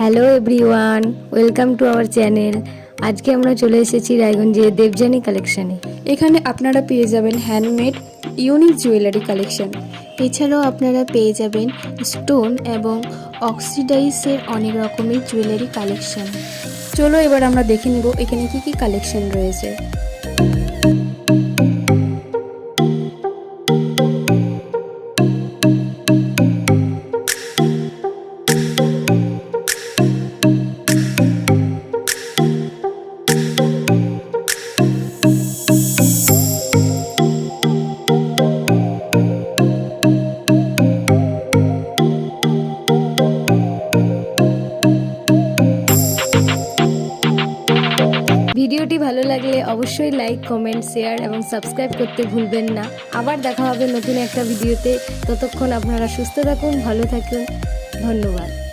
Hello everyone, welcome to our channel. আজকে আমরা চলে এসেছি রায়গঞ্জের দেবযানী কালেকশানে। এখানে আপনারা পেয়ে যাবেন হ্যান্ডমেড ইউনিক জুয়েলারি কালেকশন। এছাড়াও আপনারা পেয়ে যাবেন স্টোন এবং অক্সিডাইজের অনেক রকমের জুয়েলারি কালেকশন। চলো এবার আমরা দেখে নেব এখানে কি কি কালেকশন রয়েছে। ভিডিওটি ভালো লাগলে অবশ্যই লাইক, কমেন্ট, শেয়ার এবং সাবস্ক্রাইব করতে ভুলবেন না। আবার দেখা হবে নতুন একটা ভিডিওতে। ততক্ষণ আপনারা সুস্থ থাকুন, ভালো থাকুন। ধন্যবাদ।